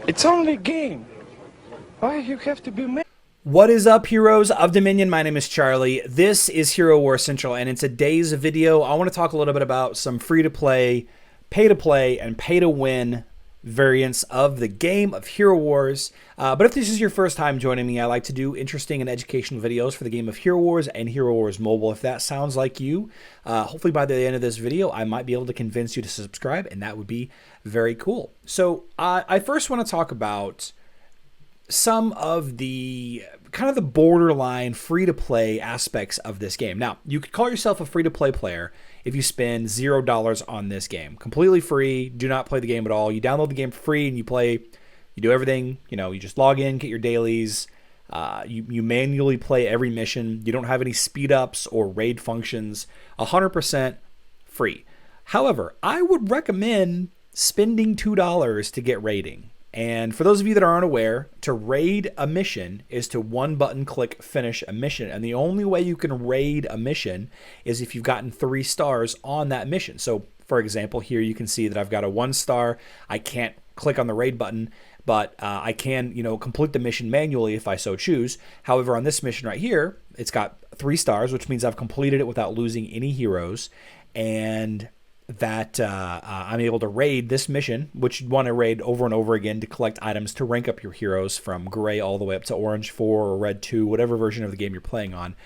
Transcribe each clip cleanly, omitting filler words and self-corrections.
It's only a game. Why you have to be mad? What is up, heroes of Dominion? My name is Charlie. This is Hero War Central, and in today's video, I want to talk a little bit about some free-to-play, pay-to-play, and pay-to-win variants of the game of Hero Wars. But if this is your first time joining me, I like to do interesting and educational videos for the game of Hero Wars and Hero Wars Mobile. If that sounds like you, hopefully by the end of this video, I might be able to convince you to subscribe, and that would be very cool. So I first want to talk about some of the kind of the borderline free-to-play aspects of this game. Now, you could call yourself a free-to-play player if you spend $0 on this game. Completely free, do not play the game at all. You download the game for free and you play, you do everything, you just log in, get your dailies, you manually play every mission. You don't have any speed ups or raid functions, 100% free. However, I would recommend spending $2 to get raiding. And for those of you that aren't aware, to raid a mission is to one button click finish a mission. And the only way you can raid a mission is if you've gotten 3 stars on that mission. So for example, here you can see that I've got a 1 star. I can't click on the raid button, but I can, complete the mission manually if I so choose. However, on this mission right here, it's got 3 stars, which means I've completed it without losing any heroes. And that I'm able to raid this mission, which you want to raid over and over again to collect items to rank up your heroes from gray all the way up to orange 4 or red 2, whatever version of the game you're playing on.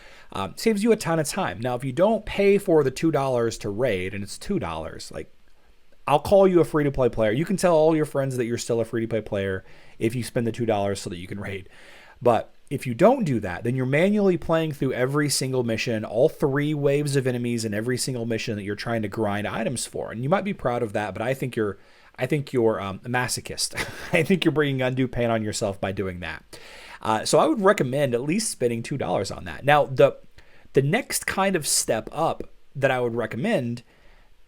Saves you a ton of time. Now, if you don't pay for the $2 to raid, and it's $2, like, I'll call you a free-to-play player. You can tell all your friends that you're still a free-to-play player if you spend the $2 so that you can raid. But if you don't do that, then you're manually playing through every single mission, all 3 waves of enemies in every single mission that you're trying to grind items for. And you might be proud of that, but I think you're a masochist. I think you're bringing undue pain on yourself by doing that. So I would recommend at least spending $2 on that. Now, the next kind of step up that I would recommend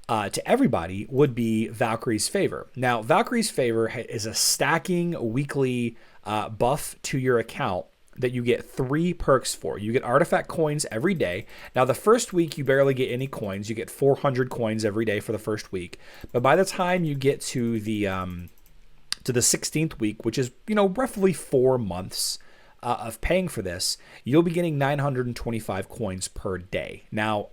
to everybody would be Valkyries Favor. Now, Valkyries Favor is a stacking weekly buff to your account that you get 3 perks for. You get artifact coins every day. Now, the first week, you barely get any coins. You get 400 coins every day for the first week. But by the time you get to the 16th week, which is, roughly 4 months of paying for this, you'll be getting 925 coins per day. Now,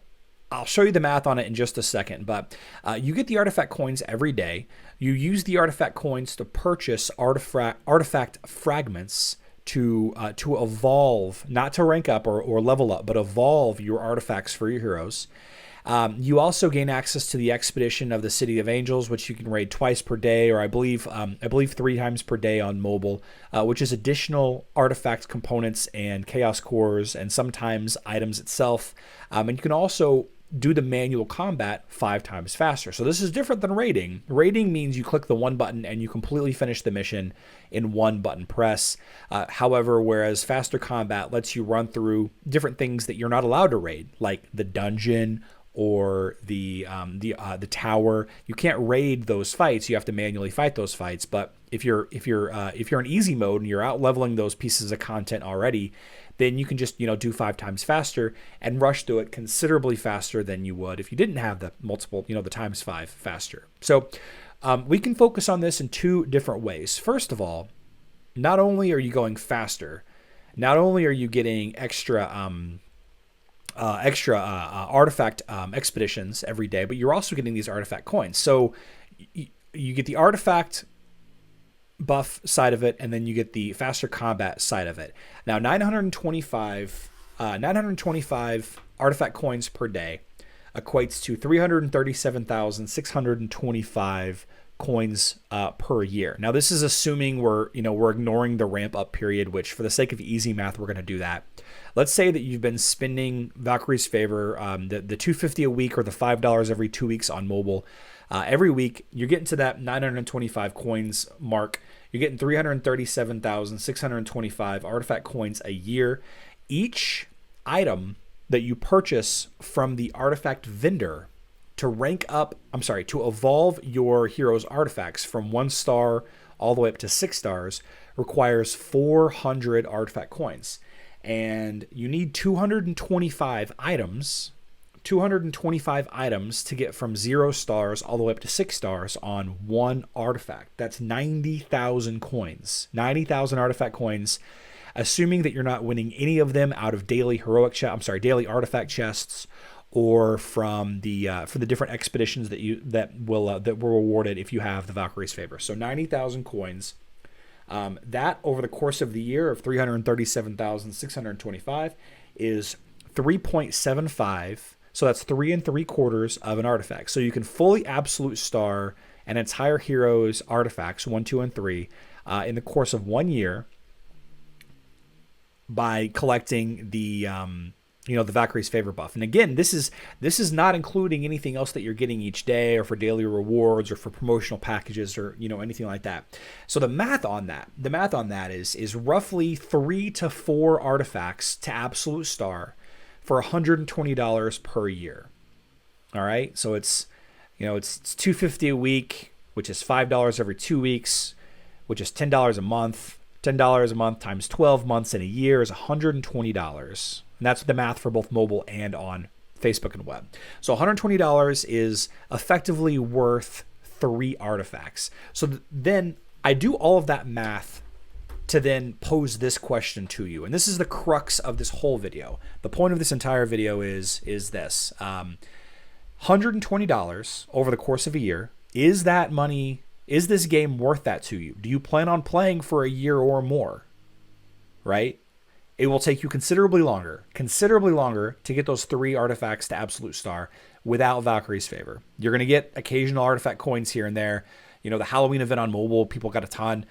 I'll show you the math on it in just a second, but you get the artifact coins every day. You use the artifact coins to purchase artifact fragments to evolve, not to rank up or level up, but evolve your artifacts for your heroes. You also gain access to the expedition of the City of Angels, which you can raid twice per day, or I believe 3 times per day on mobile, which is additional artifact components and chaos cores, and sometimes items itself. And you can also do the manual combat 5 times faster. So this is different than raiding. Raiding means you click the 1 button and you completely finish the mission in 1 button press. However, whereas faster combat lets you run through different things that you're not allowed to raid, like the dungeon or the tower. You can't raid those fights. You have to manually fight those fights. But if you're in easy mode and you're out leveling those pieces of content already, then you can just do 5 times faster and rush through it considerably faster than you would if you didn't have the multiple, the times 5 faster. So we can focus on this in 2 different ways. First of all, not only are you going faster, not only are you getting extra artifact expeditions every day, but you're also getting these artifact coins. So you get the artifact buff side of it, and then you get the faster combat side of it. Now, 925 artifact coins per day equates to 337,625 coins per year. Now, this is assuming we're ignoring the ramp up period, which for the sake of easy math, we're going to do that. Let's say that you've been spending Valkyries Favor, the $250 a week or the $5 every 2 weeks on mobile. Every week, you're getting to that 925 coins mark. You're getting 337,625 artifact coins a year. Each item that you purchase from the artifact vendor to evolve your hero's artifacts from 1 star all the way up to 6 stars requires 400 artifact coins. And you need 225 items 225 items to get from 0 stars all the way up to 6 stars on one artifact. That's 90,000 coins. 90,000 artifact coins, assuming that you're not winning any of them out of daily daily artifact chests, or from the different expeditions that were rewarded if you have the Valkyries Favor. So 90,000 coins. That over the course of the year of 337,625 is 3.75. So that's 3 3/4 of an artifact. So you can fully absolute star an entire hero's artifacts, 1, 2, and 3, in the course of 1 year by collecting the the Valkyries Favor buff. And again, this is not including anything else that you're getting each day, or for daily rewards, or for promotional packages, or anything like that. So the math on that is roughly 3 to 4 artifacts to absolute star for $120 per year. All right, so it's $250 a week, which is $5 every 2 weeks, which is $10 a month. $10 a month times 12 months in a year is $120. And that's the math for both mobile and on Facebook and web. So $120 is effectively worth 3 artifacts. So then I do all of that math to then pose this question to you. And this is the crux of this whole video. The point of this entire video is this. $120 over the course of a year. Is that money, is this game worth that to you? Do you plan on playing for a year or more? Right? It will take you considerably longer to get those 3 artifacts to absolute star without Valkyries Favor. You're going to get occasional artifact coins here and there. The Halloween event on mobile, people got a ton.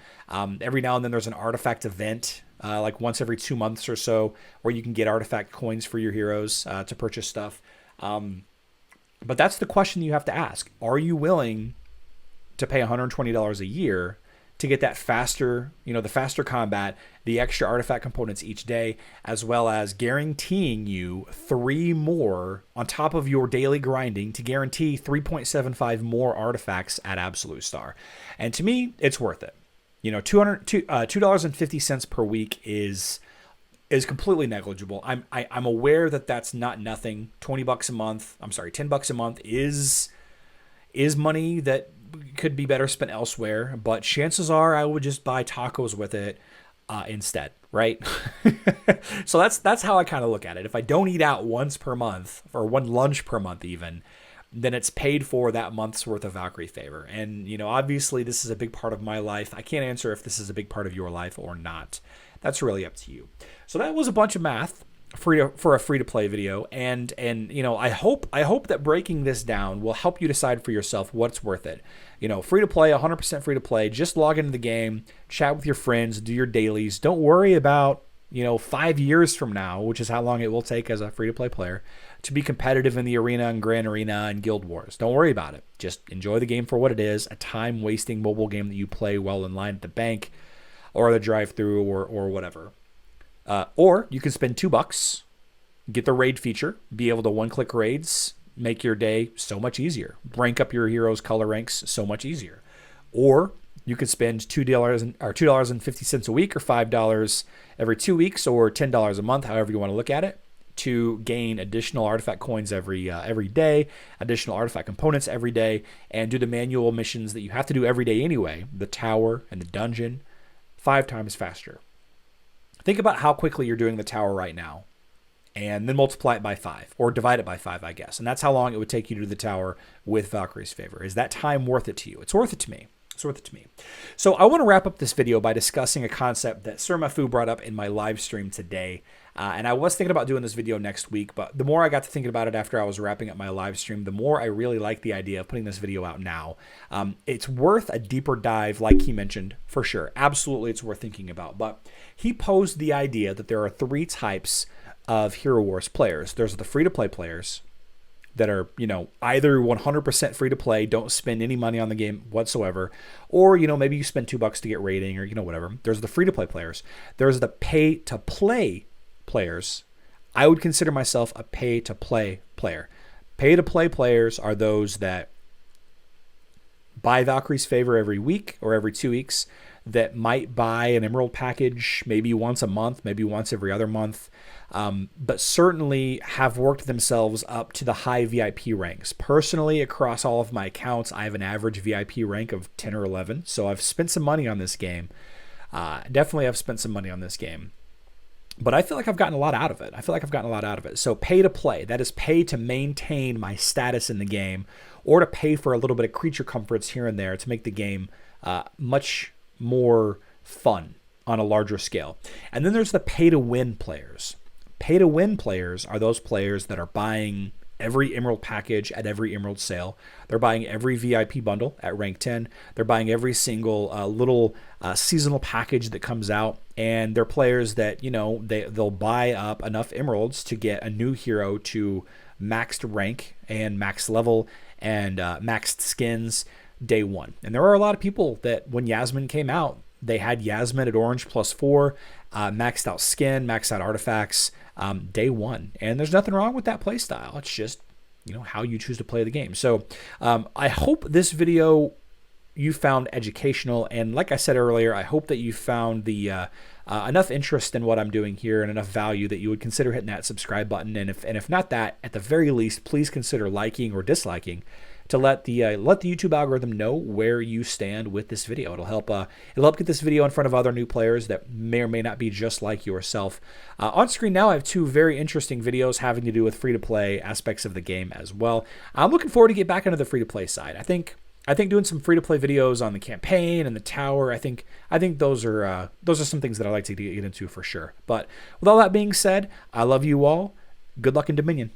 Every now and then there's an artifact event, like once every 2 months or so, where you can get artifact coins for your heroes to purchase stuff. But that's the question you have to ask. Are you willing to pay $120 a year to get that faster, the faster combat, the extra artifact components each day, as well as guaranteeing you 3 more on top of your daily grinding to guarantee 3.75 more artifacts at absolute star? And to me, it's worth it. $2.50 per week is completely negligible. I'm aware that that's not nothing. $10 a month is money that could be better spent elsewhere, but chances are I would just buy tacos with it instead, right? So that's how I kind of look at it. If I don't eat out once per month, or one lunch per month even, then it's paid for that month's worth of Valkyrie Favor. And obviously this is a big part of my life. I can't answer if this is a big part of your life or not. That's really up to you. So that was a bunch of math for a free-to-play video, and I hope that breaking this down will help you decide for yourself what's worth it. Free-to-play, 100% free-to-play. Just log into the game, chat with your friends, do your dailies. Don't worry about 5 years from now, which is how long it will take as a free-to-play player, to be competitive in the arena and Grand Arena and Guild Wars. Don't worry about it. Just enjoy the game for what it is, a time-wasting mobile game that you play while in line at the bank or the drive-thru or whatever. Or you can spend $2, get the raid feature, be able to one-click raids, make your day so much easier, rank up your heroes' color ranks so much easier. Or you could spend $2.50 a week, or $5 every 2 weeks, or $10 a month, however you want to look at it, to gain additional artifact coins every day, additional artifact components every day, and do the manual missions that you have to do every day anyway, the tower and the dungeon, 5 times faster. Think about how quickly you're doing the tower right now, and then multiply it by 5, or divide it by 5, I guess. And that's how long it would take you to do the tower with Valkyrie's Favor. Is that time worth it to you? It's worth it to me. It's worth it to me. So I want to wrap up this video by discussing a concept that Sir Mafu brought up in my live stream today. And I was thinking about doing this video next week, but the more I got to thinking about it after I was wrapping up my live stream, the more I really like the idea of putting this video out now. It's worth a deeper dive, like he mentioned, for sure. Absolutely, it's worth thinking about. But he posed the idea that there are 3 types of Hero Wars players. There's the free-to-play players that are, either 100% free-to-play, don't spend any money on the game whatsoever, or, maybe you spend $2 to get rating, or, whatever. There's the free-to-play players. There's the pay-to-play players. I would consider myself a pay-to-play player. Pay-to-play players are those that buy Valkyrie's Favor every week or every 2 weeks. that might buy an Emerald package maybe once a month, maybe once every other month, but certainly have worked themselves up to the high VIP ranks. Personally, across all of my accounts, I have an average VIP rank of 10 or 11, so I've spent some money on this game. Definitely I've spent some money on this game. But I feel like I've gotten a lot out of it. So pay to play, that is pay to maintain my status in the game, or to pay for a little bit of creature comforts here and there to make the game much more fun on a larger scale. And then there's the pay to win players. Pay to win players are those players that are buying every Emerald package at every Emerald sale. They're buying every VIP bundle at rank 10. They're buying every single little seasonal package that comes out. And they're players that, you know, they'll buy up enough Emeralds to get a new hero to maxed rank and max level and maxed skins day one. And there are a lot of people that when Yasmin came out, they had Yasmin at orange +4, maxed out skin, maxed out artifacts day one. And there's nothing wrong with that play style. It's just, you know, how you choose to play the game. So I hope this video you found educational. And like I said earlier, I hope that you found the enough interest in what I'm doing here and enough value that you would consider hitting that subscribe button. And if not that, at the very least, please consider liking or disliking to let the YouTube algorithm know where you stand with this video. It'll help get this video in front of other new players that may or may not be just like yourself. On screen now, I have two very interesting videos having to do with free-to-play aspects of the game as well. I'm looking forward to get back into the free-to-play side. I think doing some free-to-play videos on the campaign and the tower, I think those are some things that I like to get into for sure. But with all that being said, I love you all. Good luck in Dominion.